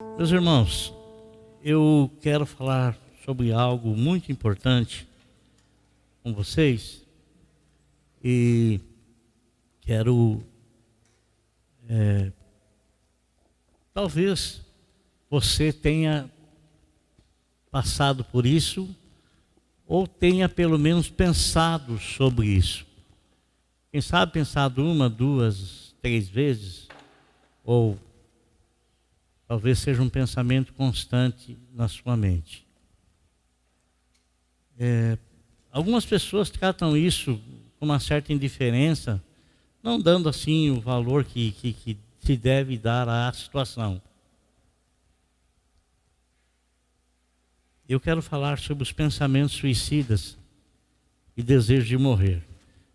Meus irmãos, eu quero falar sobre algo muito importante com vocês e quero, talvez você tenha passado por isso ou tenha pelo menos pensado sobre isso. Quem sabe pensado uma, duas, três vezes, ou talvez seja um pensamento constante na sua mente. Algumas pessoas tratam isso com uma certa indiferença, não dando assim o valor que se deve dar à situação. Eu quero falar sobre os pensamentos suicidas e desejo de morrer.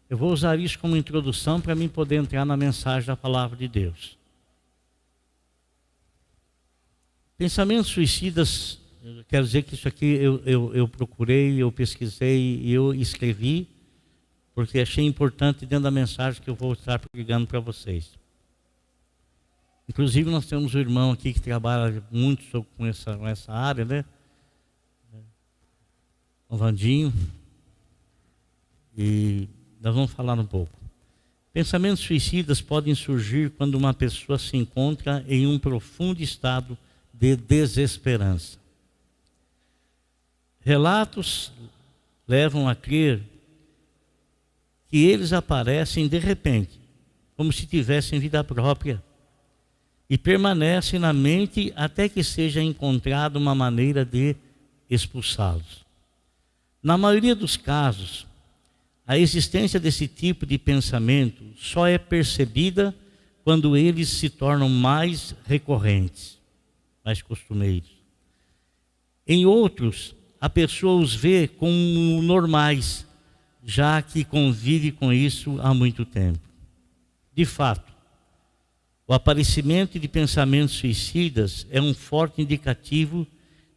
Eu vou usar isso como introdução para mim poder entrar na mensagem da palavra de Deus. Pensamentos suicidas, quero dizer que isso aqui eu procurei, eu pesquisei e eu escrevi, porque achei importante dentro da mensagem que eu vou estar pregando para vocês. Inclusive nós temos um irmão aqui que trabalha muito com essa área, né? O Vandinho. E nós vamos falar um pouco. Pensamentos suicidas podem surgir quando uma pessoa se encontra em um profundo estado de desesperança. Relatos levam a crer que eles aparecem de repente, como se tivessem vida própria, e permanecem na mente até que seja encontrada uma maneira de expulsá-los. Na maioria dos casos, a existência desse tipo de pensamento só é percebida quando eles se tornam mais recorrentes, mais costumeiros. Em outros, a pessoa os vê como normais, já que convive com isso há muito tempo. De fato, o aparecimento de pensamentos suicidas é um forte indicativo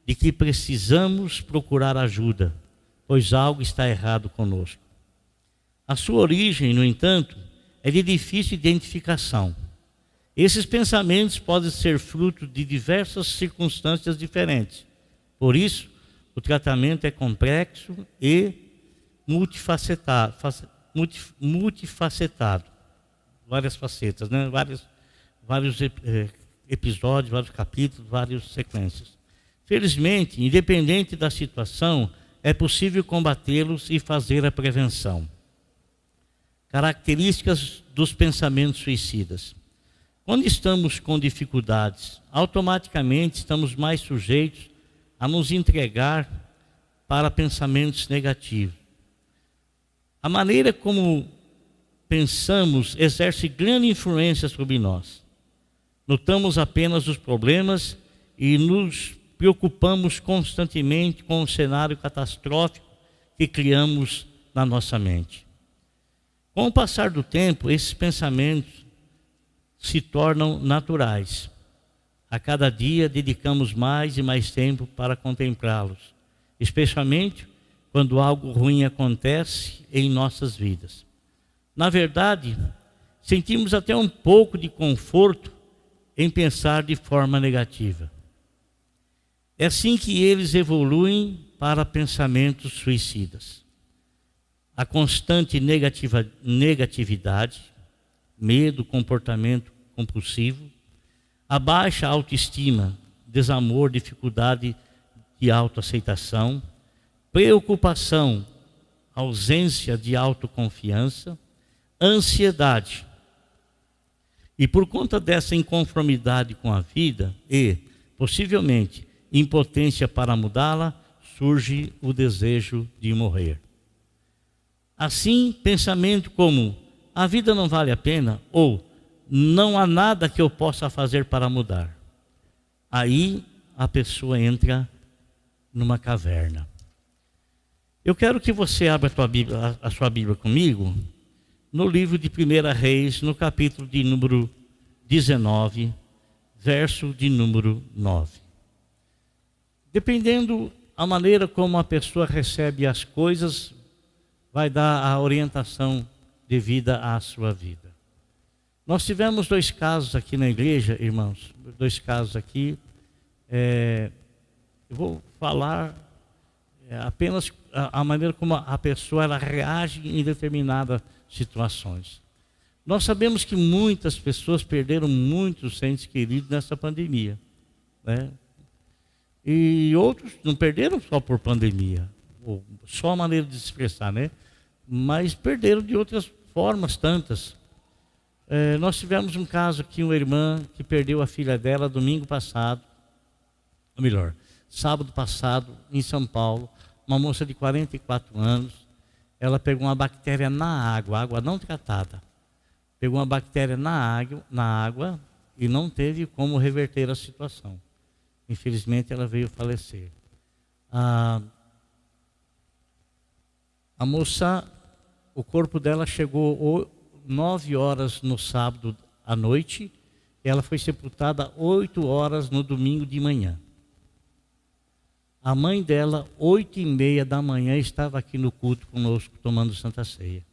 de que precisamos procurar ajuda, pois algo está errado conosco. A sua origem, no entanto, é de difícil identificação. Esses pensamentos podem ser fruto de diversas circunstâncias diferentes. Por isso, o tratamento é complexo e multifacetado. Várias facetas, né? Vários episódios, vários capítulos, várias sequências. Felizmente, independente da situação, é possível combatê-los e fazer a prevenção. Características dos pensamentos suicidas. Quando estamos com dificuldades, automaticamente estamos mais sujeitos a nos entregar para pensamentos negativos. A maneira como pensamos exerce grande influência sobre nós. Notamos apenas os problemas e nos preocupamos constantemente com o cenário catastrófico que criamos na nossa mente. Com o passar do tempo, esses pensamentos se tornam naturais. A cada dia dedicamos mais e mais tempo para contemplá-los, especialmente quando algo ruim acontece em nossas vidas. Na verdade, sentimos até um pouco de conforto em pensar de forma negativa. É assim que eles evoluem para pensamentos suicidas. A constante negatividade, medo, comportamento compulsivo, a baixa autoestima, desamor, dificuldade de autoaceitação, preocupação, ausência de autoconfiança, ansiedade. E por conta dessa inconformidade com a vida e, possivelmente, impotência para mudá-la, surge o desejo de morrer. Assim, pensamento como a vida não vale a pena ou não há nada que eu possa fazer para mudar. Aí a pessoa entra numa caverna. Eu quero que você abra a sua Bíblia comigo no livro de 1 Reis, no capítulo de número 19, verso de número 9. Dependendo a maneira como a pessoa recebe as coisas, vai dar a orientação devida à sua vida. Nós tivemos 2 casos aqui na igreja, irmãos, 2 casos aqui Eu vou falar apenas a maneira como a pessoa ela reage em determinadas situações. Nós sabemos que muitas pessoas perderam muitos entes queridos nessa pandemia, né? E outros não perderam só por pandemia, ou só a maneira de se expressar, né? Mas perderam de outras formas tantas. Nós tivemos um caso aqui, uma irmã que perdeu a filha dela domingo passado, ou melhor, sábado passado, em São Paulo, uma moça de 44 anos, ela pegou uma bactéria na água, água não tratada. Pegou uma bactéria na água e não teve como reverter a situação. Infelizmente, ela veio falecer. A moça, o corpo dela chegou 9 horas no sábado à noite, e ela foi sepultada 8 horas no domingo de manhã. A mãe dela, 8h30 da manhã, estava aqui no culto conosco, tomando Santa Ceia.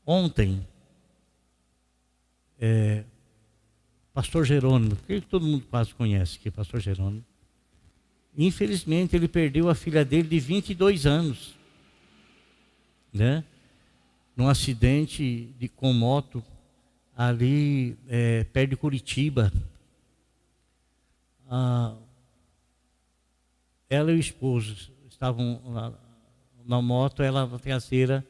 Ontem, pastor Jerônimo, que todo mundo quase conhece aqui, pastor Jerônimo, infelizmente ele perdeu a filha dele de 22 anos, né? Num acidente com moto, ali perto de Curitiba. Ela e o esposo estavam na moto, ela na traseira,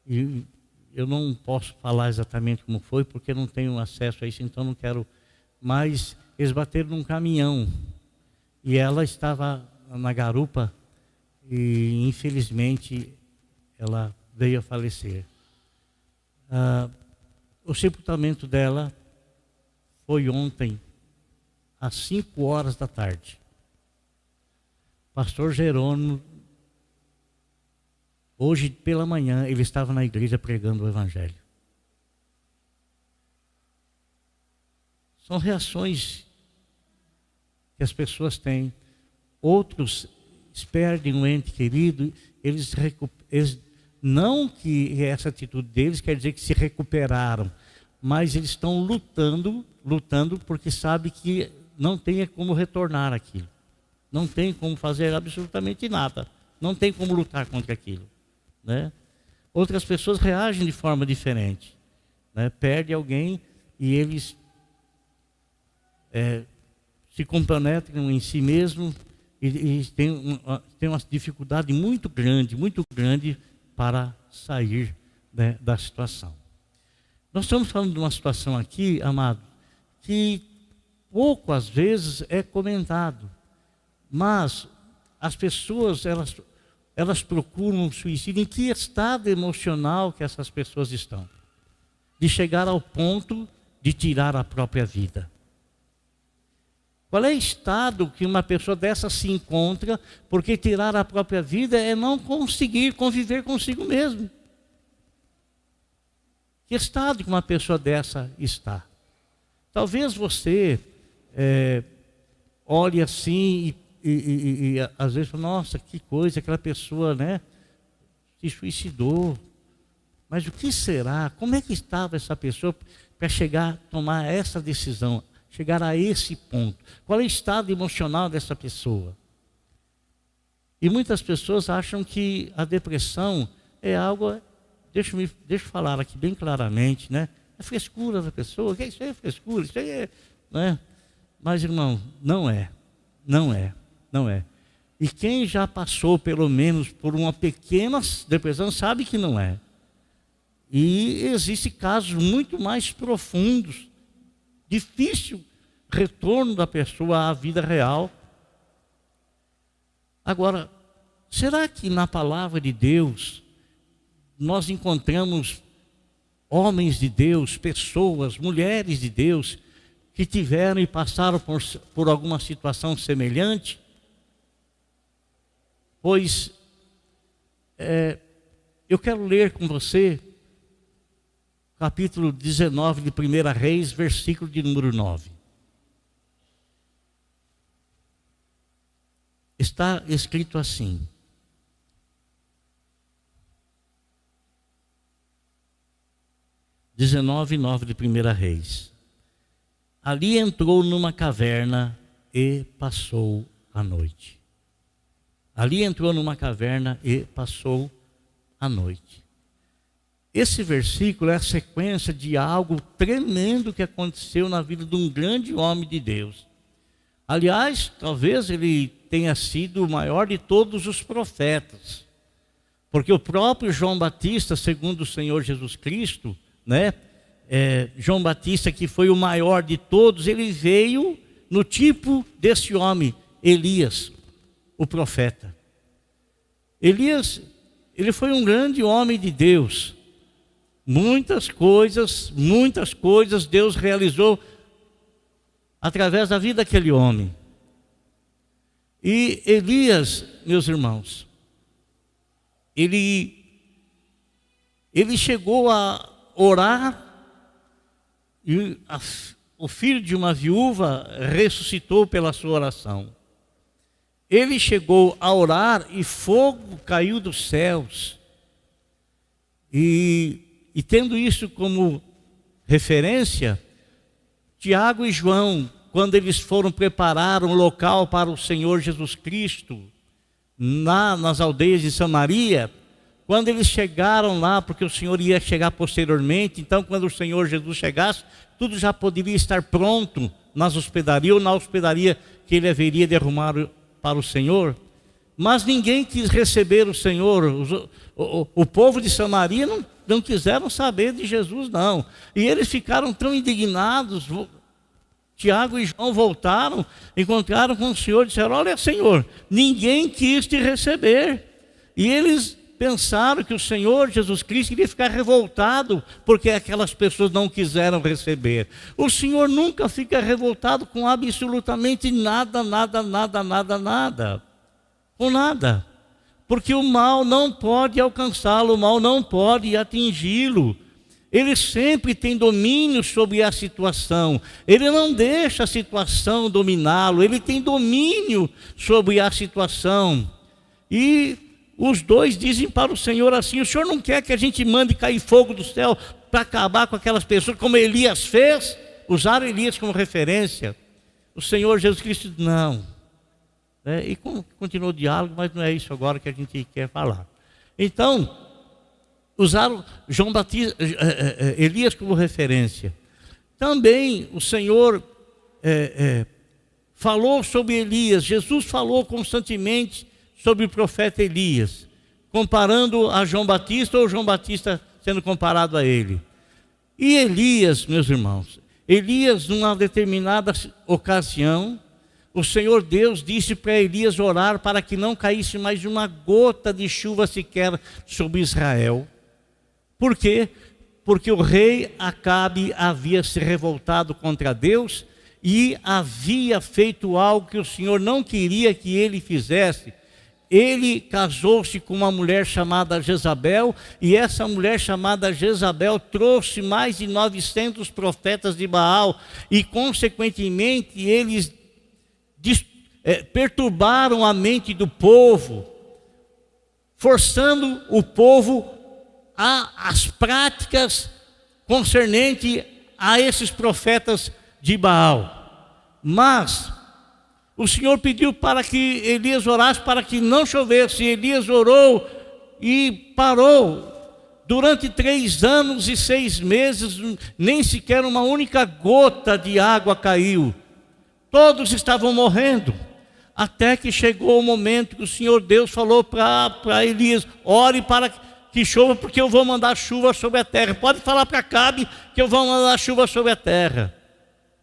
e eu não posso falar exatamente como foi, porque não tenho acesso a isso, então não quero. Mas eles bateram num caminhão, e ela estava na garupa, e infelizmente ela veio a falecer. O sepultamento dela foi ontem, às 5 horas da tarde. Pastor Jerônimo, hoje pela manhã, ele estava na igreja pregando o Evangelho. São reações que as pessoas têm. Outros perdem um ente querido, eles não que essa atitude deles quer dizer que se recuperaram, mas eles estão lutando porque sabem que não tem como retornar aquilo. Não tem como fazer absolutamente nada. Não tem como lutar contra aquilo, né? Outras pessoas reagem de forma diferente, né? Perde alguém e eles se comprometem em si mesmo e tem uma dificuldade muito grande para sair, né, da situação. Nós estamos falando de uma situação aqui, amado, que pouco às vezes é comentado, mas as pessoas elas procuram um suicídio. Em que estado emocional que essas pessoas estão? De chegar ao ponto de tirar a própria vida. Qual é o estado que uma pessoa dessa se encontra? Porque tirar a própria vida é não conseguir conviver consigo mesmo. Que estado que uma pessoa dessa está? Talvez você olhe assim e às vezes fala, nossa, que coisa, aquela pessoa, né, se suicidou. Mas o que será? Como é que estava essa pessoa para chegar a tomar essa decisão? Chegar a esse ponto. Qual é o estado emocional dessa pessoa? E muitas pessoas acham que a depressão é algo, deixa eu falar aqui bem claramente, né? É frescura da pessoa, que isso aí é frescura, isso aí é, né? Mas, irmão, não é. E quem já passou pelo menos por uma pequena depressão sabe que não é. E existem casos muito mais profundos, difícil retorno da pessoa à vida real. Agora, será que na palavra de Deus nós encontramos homens de Deus, pessoas, mulheres de Deus que tiveram e passaram por alguma situação semelhante? Pois eu quero ler com você capítulo 19 de 1 Reis, versículo de número 9. Está escrito assim: 19:9 de 1 Reis. Ali entrou numa caverna e passou a noite. Ali entrou numa caverna e passou a noite. Esse versículo é a sequência de algo tremendo que aconteceu na vida de um grande homem de Deus. Aliás, talvez ele tenha sido o maior de todos os profetas. Porque o próprio João Batista, segundo o Senhor Jesus Cristo, João Batista, que foi o maior de todos, ele veio no tipo desse homem, Elias, o profeta. Elias, ele foi um grande homem de Deus. Muitas coisas Deus realizou através da vida daquele homem. E Elias, meus irmãos, ele chegou a orar, e o filho de uma viúva ressuscitou pela sua oração. Ele chegou a orar e fogo caiu dos céus. E tendo isso como referência, Tiago e João, quando eles foram preparar um local para o Senhor Jesus Cristo, nas aldeias de Samaria, quando eles chegaram lá, porque o Senhor ia chegar posteriormente, então quando o Senhor Jesus chegasse, tudo já poderia estar pronto nas hospedarias ou na hospedaria que ele haveria de arrumar para o Senhor. Mas ninguém quis receber o Senhor. O povo de Samaria não quiseram saber de Jesus, não. E eles ficaram tão indignados. Tiago e João voltaram, encontraram com o Senhor e disseram: olha, Senhor, ninguém quis te receber. E eles pensaram que o Senhor Jesus Cristo iria ficar revoltado porque aquelas pessoas não quiseram receber. O Senhor nunca fica revoltado com absolutamente nada. Com nada. Porque o mal não pode alcançá-lo, o mal não pode atingi-lo. Ele sempre tem domínio sobre a situação. Ele não deixa a situação dominá-lo. Ele tem domínio sobre a situação. E os dois dizem para o Senhor assim: o Senhor não quer que a gente mande cair fogo do céu para acabar com aquelas pessoas, como Elias fez? Usaram Elias como referência. O Senhor Jesus Cristo disse: não. E continuou o diálogo, mas não é isso agora que a gente quer falar. Então, usaram João Batista, Elias como referência. Também o Senhor falou sobre Elias. Jesus falou constantemente sobre o profeta Elias, comparando a João Batista, ou João Batista sendo comparado a ele. E Elias, meus irmãos, Elias, numa determinada ocasião, o Senhor Deus disse para Elias orar para que não caísse mais uma gota de chuva sequer sobre Israel. Por quê? Porque o rei Acabe havia se revoltado contra Deus e havia feito algo que o Senhor não queria que ele fizesse. Ele casou-se com uma mulher chamada Jezabel, e essa mulher chamada Jezabel trouxe mais de 900 profetas de Baal, e consequentemente eles perturbaram a mente do povo, forçando o povo às práticas concernentes a esses profetas de Baal. Mas o Senhor pediu para que Elias orasse para que não chovesse. Elias orou e parou. Durante 3 anos e 6 meses, nem sequer uma única gota de água caiu. Todos estavam morrendo. Até que chegou o momento que o Senhor Deus falou para Elias: ore para que chova, porque eu vou mandar chuva sobre a terra. Pode falar para Acabe que eu vou mandar chuva sobre a terra.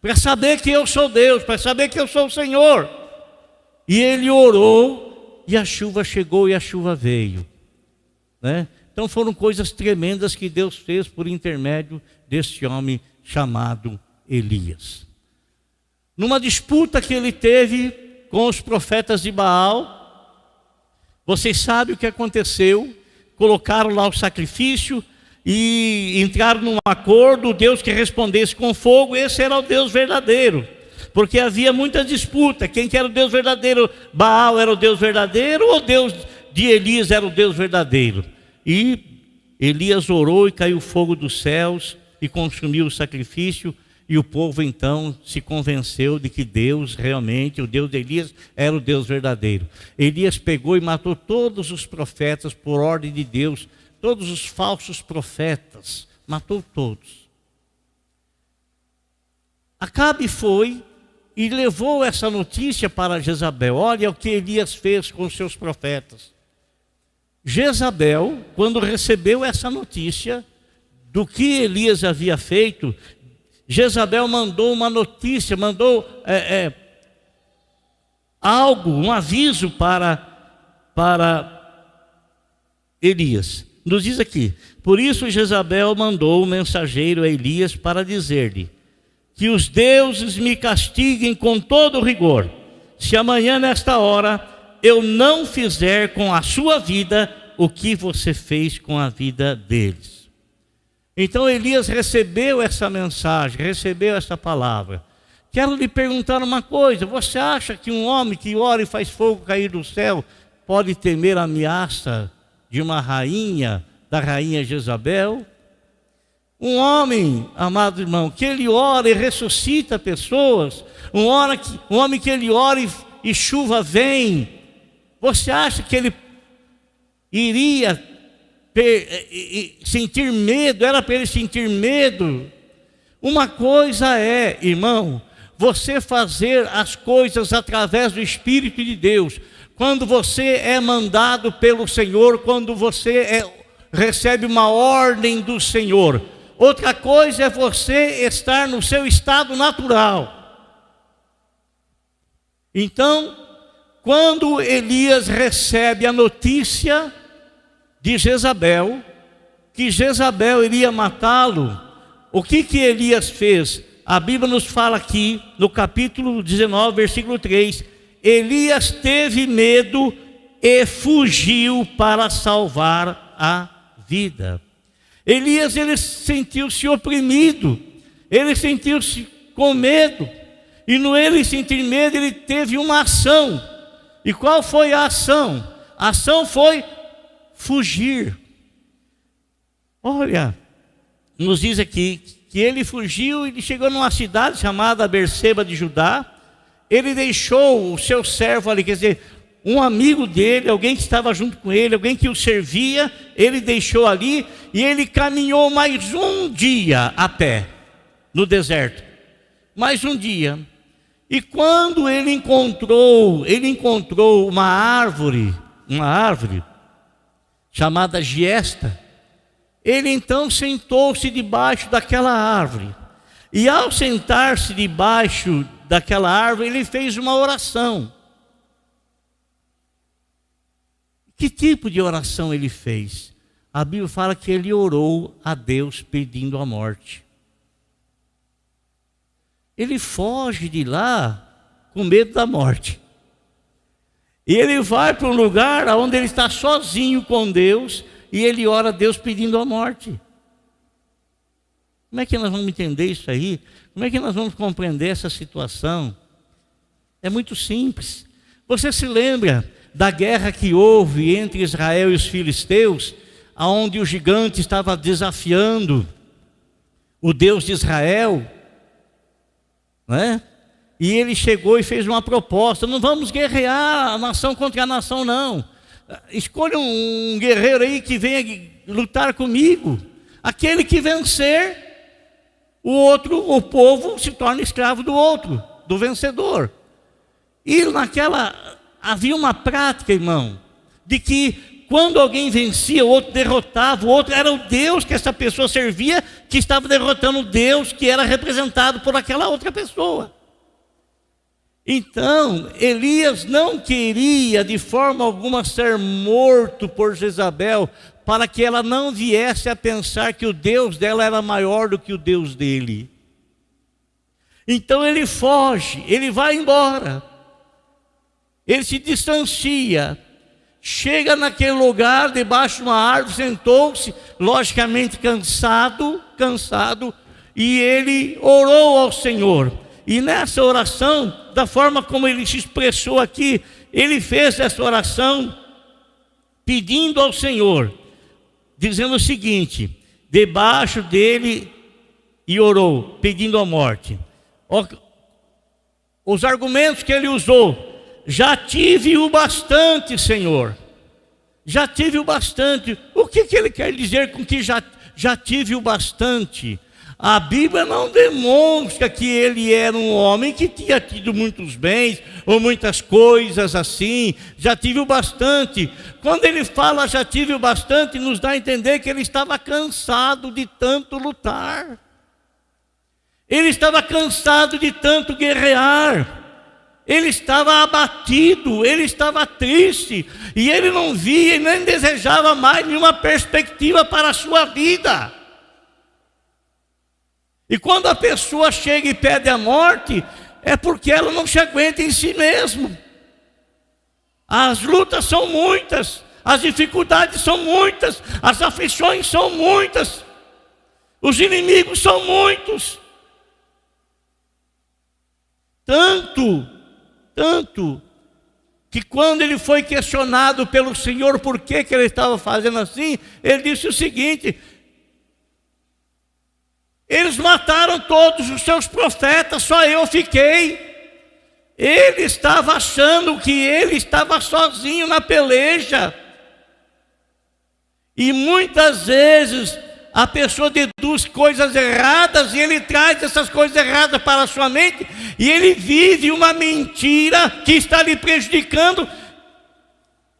Para saber que eu sou Deus, para saber que eu sou o Senhor. E ele orou, e a chuva chegou e a chuva veio. Então foram coisas tremendas que Deus fez por intermédio desse homem chamado Elias. Numa disputa que ele teve com os profetas de Baal, vocês sabem o que aconteceu? Colocaram lá o sacrifício e entraram num acordo. O Deus que respondesse com fogo, esse era o Deus verdadeiro, porque havia muita disputa. Quem que era o Deus verdadeiro? Baal era o Deus verdadeiro, ou o Deus de Elias era o Deus verdadeiro? E Elias orou e caiu fogo dos céus, e consumiu o sacrifício. E o povo então se convenceu de que Deus realmente, o Deus de Elias, era o Deus verdadeiro. Elias pegou e matou todos os profetas por ordem de Deus, todos os falsos profetas, matou todos. Acabe foi e levou essa notícia para Jezabel. Olha o que Elias fez com os seus profetas. Jezabel, quando recebeu essa notícia do que Elias havia feito, Jezabel mandou uma notícia, mandou algo, um aviso para Elias. Nos diz aqui: por isso Jezabel mandou um mensageiro a Elias para dizer-lhe: que os deuses me castiguem com todo rigor, se amanhã nesta hora eu não fizer com a sua vida o que você fez com a vida deles. Então Elias recebeu essa mensagem, recebeu essa palavra. Quero lhe perguntar uma coisa: você acha que um homem que ora e faz fogo cair do céu pode temer a ameaça de uma rainha, da rainha Jezabel? Um homem, amado irmão, que ele ora e ressuscita pessoas, um homem que ele ora e chuva vem, você acha que ele iria sentir medo? Era para ele sentir medo? Uma coisa é, irmão, você fazer as coisas através do Espírito de Deus, quando você é mandado pelo Senhor, quando você recebe uma ordem do Senhor. Outra coisa é você estar no seu estado natural. Então, quando Elias recebe a notícia de Jezabel, que Jezabel iria matá-lo, o que Elias fez? A Bíblia nos fala aqui, no capítulo 19, versículo 3, Elias teve medo e fugiu para salvar a vida. Elias, ele sentiu-se oprimido, ele sentiu-se com medo, e no ele sentir medo, ele teve uma ação. E qual foi a ação? A ação foi fugir. Olha, nos diz aqui que ele fugiu e chegou numa cidade chamada Berseba de Judá. Ele deixou o seu servo ali, quer dizer, um amigo dele, alguém que estava junto com ele, alguém que o servia, ele deixou ali e ele caminhou mais um dia a pé no deserto. Mais um dia. E quando ele encontrou uma árvore chamada giesta, ele então sentou-se debaixo daquela árvore. E ao sentar-se debaixo daquela árvore, ele fez uma oração. Que tipo de oração ele fez? A Bíblia fala que ele orou a Deus pedindo a morte. Ele foge de lá com medo da morte. E ele vai para um lugar onde ele está sozinho com Deus e ele ora a Deus pedindo a morte. Como é que nós vamos entender isso aí? Como é que nós vamos compreender essa situação? É muito simples. Você se lembra da guerra que houve entre Israel e os filisteus, onde o gigante estava desafiando o Deus de Israel, né? E ele chegou e fez uma proposta: não vamos guerrear a nação contra a nação, não. Escolha um guerreiro aí que venha lutar comigo. Aquele que vencer, o povo se torna escravo do outro, do vencedor. E havia uma prática, irmão, de que quando alguém vencia, o outro derrotava, o outro era o Deus que essa pessoa servia, que estava derrotando o Deus que era representado por aquela outra pessoa. Então, Elias não queria de forma alguma ser morto por Jezabel, para que ela não viesse a pensar que o Deus dela era maior do que o Deus dele. Então ele foge, ele vai embora, ele se distancia, chega naquele lugar, debaixo de uma árvore, sentou-se, logicamente cansado, e ele orou ao Senhor. E nessa oração, da forma como ele se expressou aqui, ele fez essa oração pedindo ao Senhor, dizendo o seguinte: debaixo dele e orou, pedindo a morte. Os argumentos que ele usou: já tive o bastante, Senhor. Já tive o bastante. O que ele quer dizer com que já tive o bastante? A Bíblia não demonstra que ele era um homem que tinha tido muitos bens ou muitas coisas assim. Já tive o bastante. Quando ele fala já tive o bastante, nos dá a entender que ele estava cansado de tanto lutar. Ele estava cansado de tanto guerrear. Ele estava abatido, ele estava triste. E ele não via e nem desejava mais nenhuma perspectiva para a sua vida. E quando a pessoa chega e pede a morte, é porque ela não se aguenta em si mesmo. As lutas são muitas, as dificuldades são muitas, as aflições são muitas, os inimigos são muitos. Tanto que quando ele foi questionado pelo Senhor por que ele estava fazendo assim, ele disse o seguinte: eles mataram todos os seus profetas, só eu fiquei. Ele estava achando que ele estava sozinho na peleja. E muitas vezes a pessoa deduz coisas erradas e ele traz essas coisas erradas para a sua mente e ele vive uma mentira que está lhe prejudicando,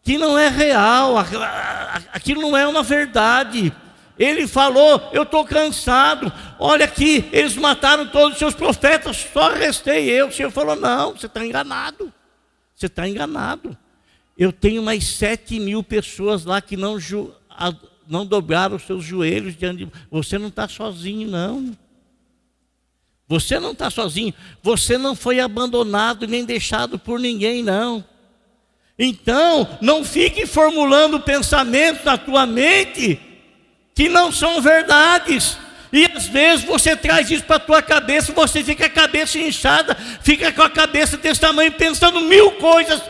que não é real, aquilo não é uma verdade. Ele falou: eu estou cansado, olha aqui, eles mataram todos os seus profetas, só restei eu. O Senhor falou: não, você está enganado, você está enganado. Eu tenho mais 7.000 pessoas lá que não dobraram os seus joelhos diante de você. Não está sozinho, não. Você não está sozinho, você não foi abandonado nem deixado por ninguém, não. Então, não fique formulando pensamentos na tua mente que não são verdades. E às vezes você traz isso para a tua cabeça, você fica com a cabeça inchada, fica com a cabeça desse tamanho, pensando 1000 coisas,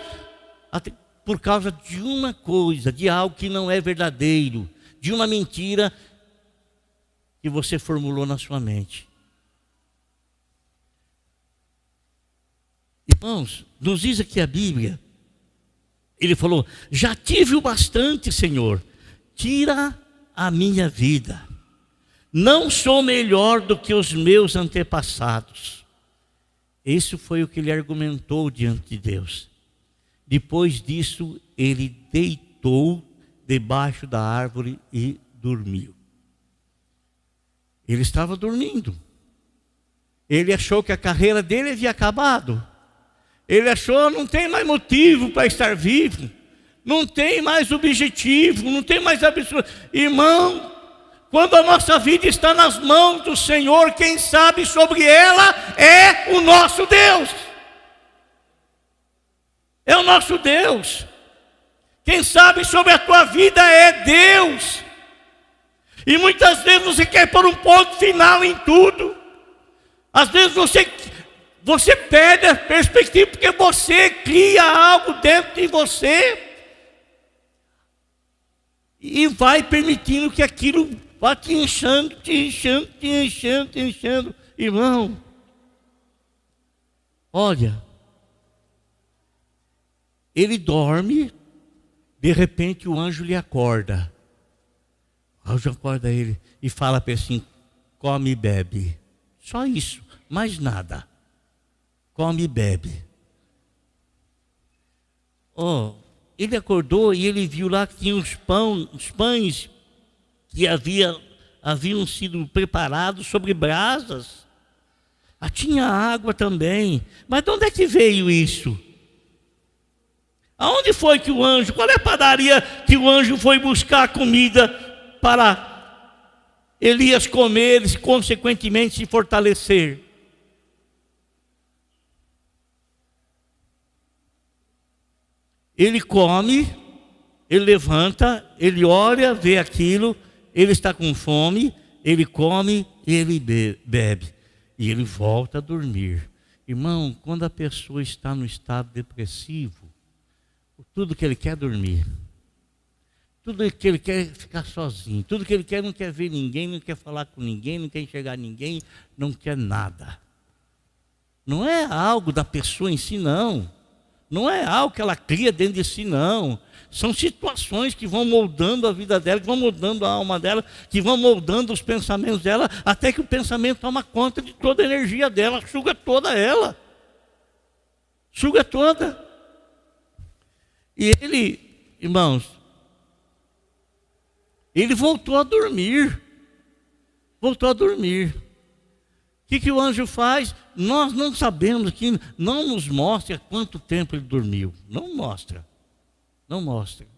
por causa de uma coisa, de algo que não é verdadeiro, de uma mentira que você formulou na sua mente. Irmãos, nos diz aqui a Bíblia, ele falou: já tive o bastante, Senhor, tira a minha vida. Não sou melhor do que os meus antepassados. Isso foi o que ele argumentou diante de Deus. Depois disso, ele deitou debaixo da árvore e dormiu. Ele estava dormindo. Ele achou que a carreira dele havia acabado. Ele achou: não tem mais motivo para estar vivo. Não tem mais objetivo, não tem mais absoluto. Irmão, quando a nossa vida está nas mãos do Senhor, quem sabe sobre ela é o nosso Deus. É o nosso Deus. Quem sabe sobre a tua vida é Deus. E muitas vezes você quer pôr um ponto final em tudo. Às vezes você perde a perspectiva porque você cria algo dentro de você e vai permitindo que aquilo vá te enchendo, Irmão, olha, ele dorme, de repente o anjo lhe acorda. O anjo acorda ele e fala para ele assim: come e bebe. Só isso, mais nada. Come e bebe. Ele acordou e ele viu lá que tinha os pães que haviam sido preparados sobre brasas. Tinha água também. Mas de onde é que veio isso? Aonde foi que qual é a padaria que o anjo foi buscar comida para Elias comer e consequentemente se fortalecer? Ele come, ele levanta, ele olha, vê aquilo, ele está com fome, ele come e ele bebe. E ele volta a dormir. Irmão, quando a pessoa está no estado depressivo, tudo que ele quer é dormir. Tudo que ele quer é ficar sozinho. Tudo que ele quer, não quer ver ninguém, não quer falar com ninguém, não quer enxergar ninguém, não quer nada. Não é algo da pessoa em si, não. Não é algo que ela cria dentro de si, não. São situações que vão moldando a vida dela, que vão moldando a alma dela, que vão moldando os pensamentos dela, até que o pensamento toma conta de toda a energia dela, suga toda ela. Suga toda. E ele, irmãos, ele voltou a dormir. Voltou a dormir. O que o anjo faz? Nós não sabemos, que não nos mostra quanto tempo ele dormiu. Não mostra. Não mostra.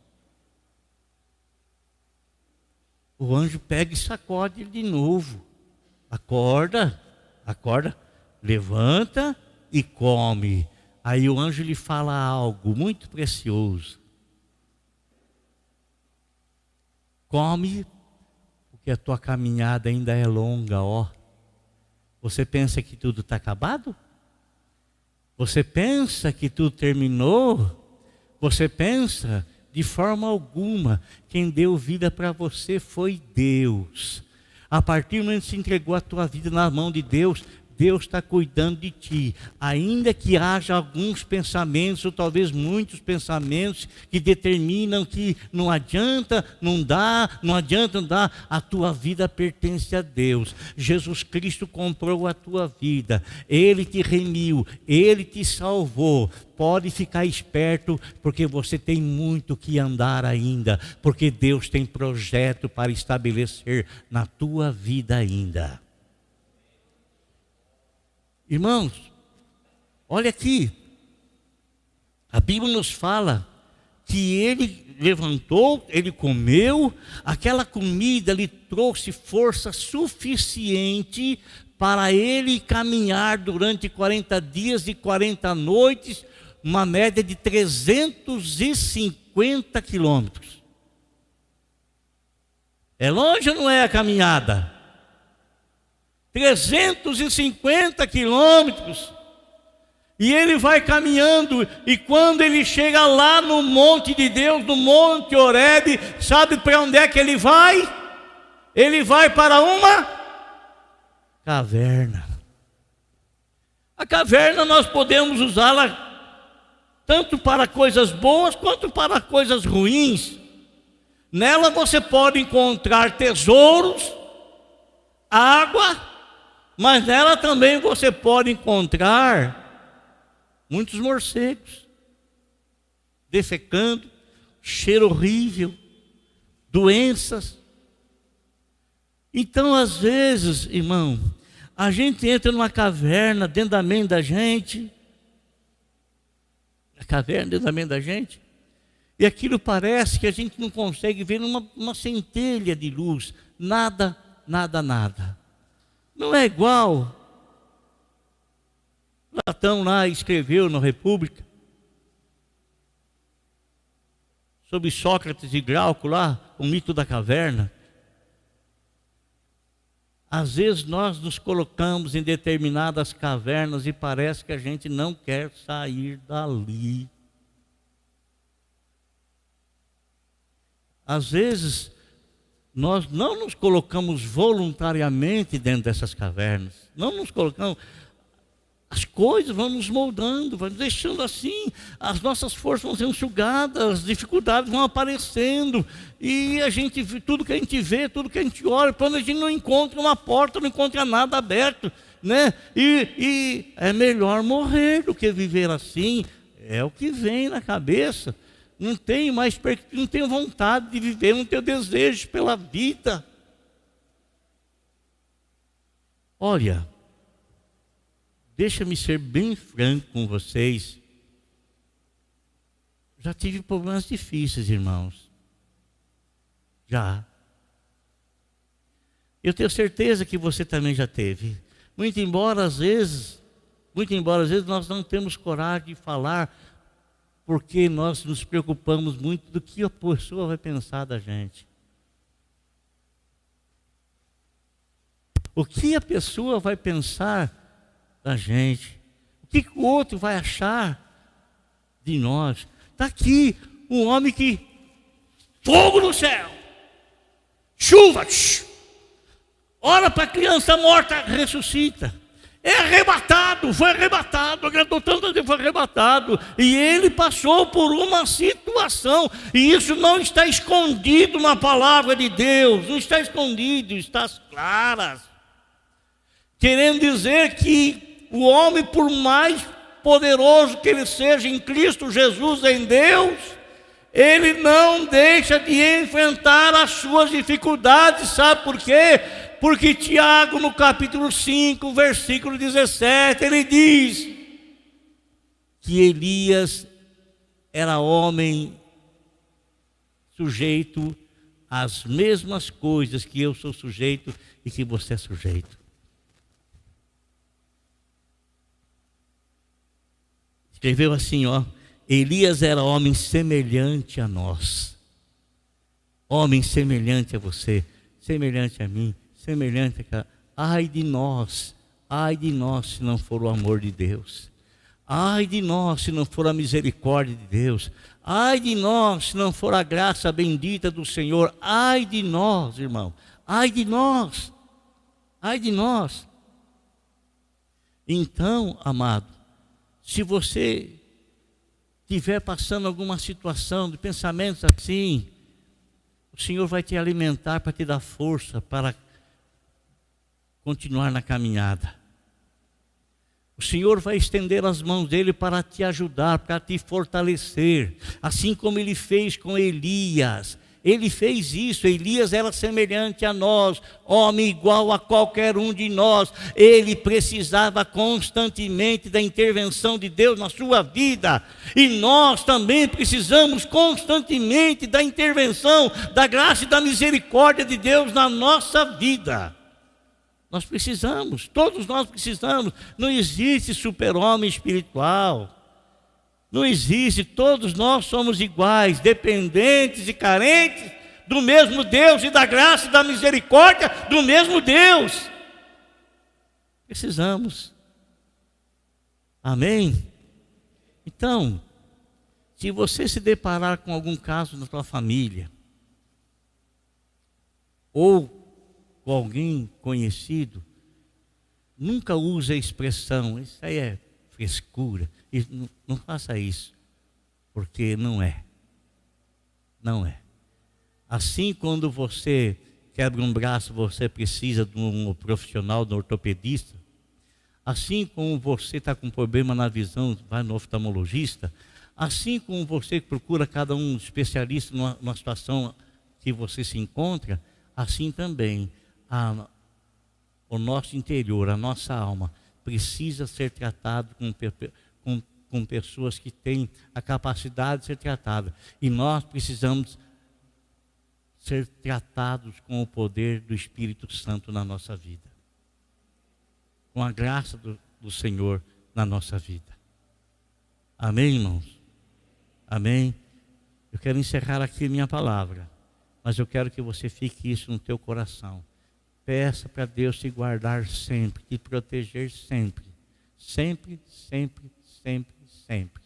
O anjo pega e sacode ele de novo. Acorda, acorda, levanta e come. Aí o anjo lhe fala algo muito precioso. Come, porque a tua caminhada ainda é longa, ó. Você pensa que tudo está acabado? Você pensa que tudo terminou? Você pensa? De forma alguma, quem deu vida para você foi Deus. A partir do momento que você entregou a tua vida na mão de Deus, Deus está cuidando de ti. Ainda que haja alguns pensamentos, ou talvez muitos pensamentos, que determinam que não adianta, não dá, a tua vida pertence a Deus. Jesus Cristo comprou a tua vida, Ele te remiu, Ele te salvou. Pode ficar esperto, porque você tem muito que andar ainda, porque Deus tem projeto para estabelecer na tua vida ainda. Irmãos, olha aqui, a Bíblia nos fala que ele levantou, ele comeu, aquela comida lhe trouxe força suficiente para ele caminhar durante 40 dias e 40 noites, uma média de 350 quilômetros. É longe ou não é a caminhada? 350 quilômetros. E ele vai caminhando, e quando ele chega lá no monte de Deus, no monte Horebe, sabe para onde é que ele vai? Ele vai para uma caverna. A caverna nós podemos usá-la tanto para coisas boas quanto para coisas ruins. Nela você pode encontrar tesouros, água, mas nela também você pode encontrar muitos morcegos defecando, cheiro horrível, doenças. Então, às vezes, irmão, a gente entra numa caverna dentro da mente da gente, a caverna dentro da mente da gente, e aquilo parece que a gente não consegue ver uma centelha de luz, nada. Não é igual. Platão lá escreveu na República sobre Sócrates e Glauco lá, o mito da caverna. Às vezes nós nos colocamos em determinadas cavernas e parece que a gente não quer sair dali. Às vezes nós não nos colocamos voluntariamente dentro dessas cavernas. Não nos colocamos. As coisas vão nos moldando, vão nos deixando assim. As nossas forças vão sendo sugadas, as dificuldades vão aparecendo. E a gente, tudo que a gente vê, tudo que a gente olha, quando a gente não encontra uma porta, não encontra nada aberto, né? E é melhor morrer do que viver assim. É o que vem na cabeça. Não tenho vontade de viver, não tenho desejo pela vida. Olha, deixa-me ser bem franco com vocês. Já tive problemas difíceis, irmãos. Já. Eu tenho certeza que você também já teve. Muito embora às vezes nós não temos coragem de falar, porque nós nos preocupamos muito do que a pessoa vai pensar da gente. O que a pessoa vai pensar da gente? O que o outro vai achar de nós? Está aqui um homem que fogo no céu, chuva, ora para a criança morta, ressuscita. É arrebatado, foi arrebatado, agradou tanto que foi arrebatado. E ele passou por uma situação, e isso não está escondido na palavra de Deus, não está escondido, está às claras. Querendo dizer que o homem, por mais poderoso que ele seja em Cristo Jesus, em Deus, ele não deixa de enfrentar as suas dificuldades. Sabe por quê? Porque Tiago, no capítulo 5, versículo 17, ele diz que Elias era homem sujeito às mesmas coisas que eu sou sujeito e que você é sujeito. Escreveu assim, ó: Elias era homem semelhante a nós, homem semelhante a você, semelhante a mim, semelhante a... Ai de nós se não for o amor de Deus. Ai de nós se não for a misericórdia de Deus. Ai de nós se não for a graça bendita do Senhor. Ai de nós, irmão. Ai de nós. Ai de nós. Então, amado, se você estiver passando alguma situação de pensamentos assim, o Senhor vai te alimentar para te dar força para continuar na caminhada. O Senhor vai estender as mãos dele para te ajudar, para te fortalecer, assim como ele fez com Elias. Ele fez isso. Elias era semelhante a nós, homem igual a qualquer um de nós. Ele precisava constantemente da intervenção de Deus na sua vida, e nós também precisamos constantemente da intervenção, da graça e da misericórdia de Deus na nossa vida. Nós precisamos, todos nós precisamos. Não existe super-homem espiritual. Não existe, todos nós somos iguais, dependentes e carentes do mesmo Deus e da graça e da misericórdia do mesmo Deus. Precisamos. Amém? Então, se você se deparar com algum caso na sua família, ou com alguém conhecido, nunca use a expressão, isso aí é frescura. Não faça isso, porque não é. Não é. Assim, quando você quebra um braço, você precisa de um profissional, de um ortopedista. Assim como você está com problema na visão, vai no oftalmologista. Assim como você procura cada um especialista numa situação que você se encontra, assim também o nosso interior, a nossa alma, precisa ser tratado com pessoas que têm a capacidade de ser tratada. E nós precisamos ser tratados com o poder do Espírito Santo na nossa vida, com a graça do Senhor na nossa vida. Amém, irmãos? Amém? Eu quero encerrar aqui minha palavra, mas eu quero que você fique isso no teu coração. Peça para Deus te guardar sempre, te proteger sempre. Sempre, sempre, sempre, sempre.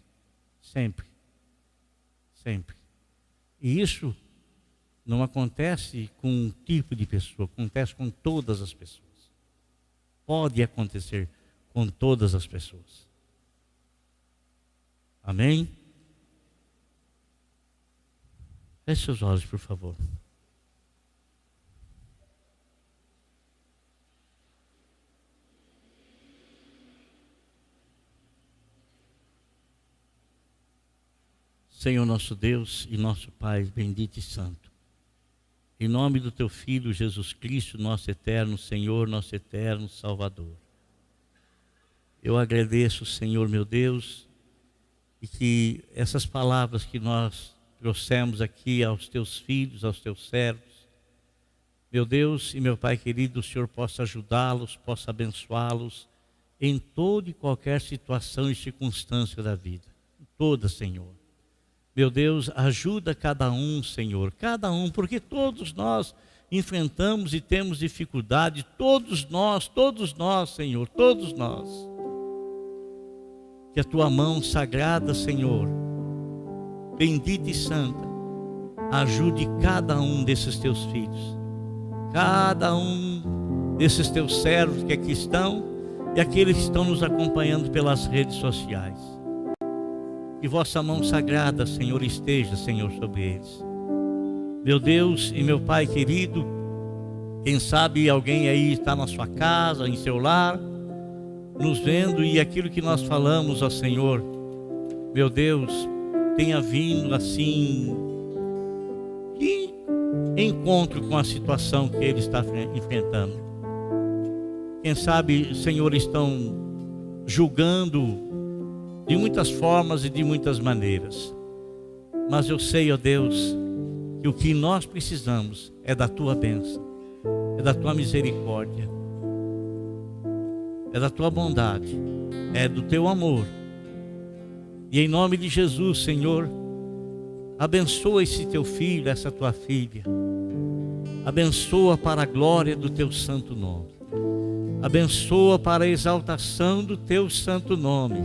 Sempre. Sempre. E isso não acontece com um tipo de pessoa, acontece com todas as pessoas. Pode acontecer com todas as pessoas. Amém? Feche seus olhos, por favor. Senhor nosso Deus e nosso Pai, bendito e santo, em nome do Teu Filho Jesus Cristo, nosso eterno Senhor, nosso eterno Salvador, eu agradeço, Senhor meu Deus, e que essas palavras que nós trouxemos aqui aos Teus filhos, aos Teus servos, meu Deus e meu Pai querido, o Senhor possa ajudá-los, possa abençoá-los em toda e qualquer situação e circunstância da vida, em toda, Senhor. Meu Deus, ajuda cada um, Senhor, cada um, porque todos nós enfrentamos e temos dificuldade, todos nós, Senhor, todos nós. Que a Tua mão sagrada, Senhor, bendita e santa, Ajude cada um desses teus filhos, cada um desses teus servos que aqui estão e aqueles que estão nos acompanhando pelas redes sociais. Que vossa mão sagrada, Senhor, esteja, Senhor, sobre eles. Meu Deus e meu Pai querido, quem sabe alguém aí está na sua casa, em seu lar, nos vendo, e aquilo que nós falamos ao Senhor, meu Deus, tenha vindo assim, de encontro com a situação que ele está enfrentando. Quem sabe, Senhor, estão julgando de muitas formas e de muitas maneiras. Mas eu sei, ó Deus, que o que nós precisamos é da tua bênção, é da tua misericórdia, é da tua bondade, é do teu amor. E em nome de Jesus, Senhor, abençoa esse teu filho, essa tua filha. Abençoa para a glória do teu santo nome. Abençoa para a exaltação do teu santo nome.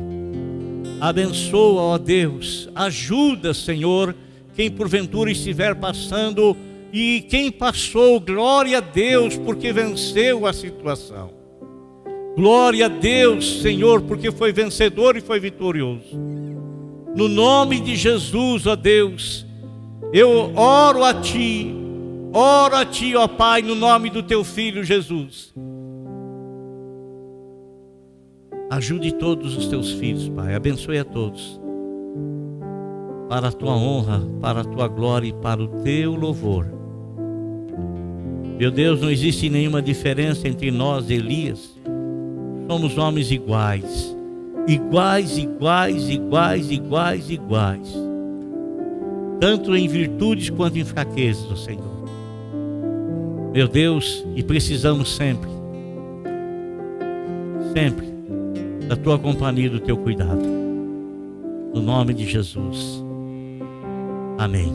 Abençoa, ó Deus, ajuda, Senhor, quem porventura estiver passando, e quem passou, glória a Deus, porque venceu a situação. Glória a Deus, Senhor, porque foi vencedor e foi vitorioso. No nome de Jesus, ó Deus, eu oro a Ti, ó Pai, no nome do Teu Filho Jesus. Ajude todos os Teus filhos, Pai, abençoe a todos, para a Tua honra, para a Tua glória e para o Teu louvor. Meu Deus, não existe nenhuma diferença entre nós e Elias. Somos homens iguais, tanto em virtudes quanto em fraquezas, ó Senhor. Meu Deus, e precisamos sempre da tua companhia e do teu cuidado. No nome de Jesus. Amém.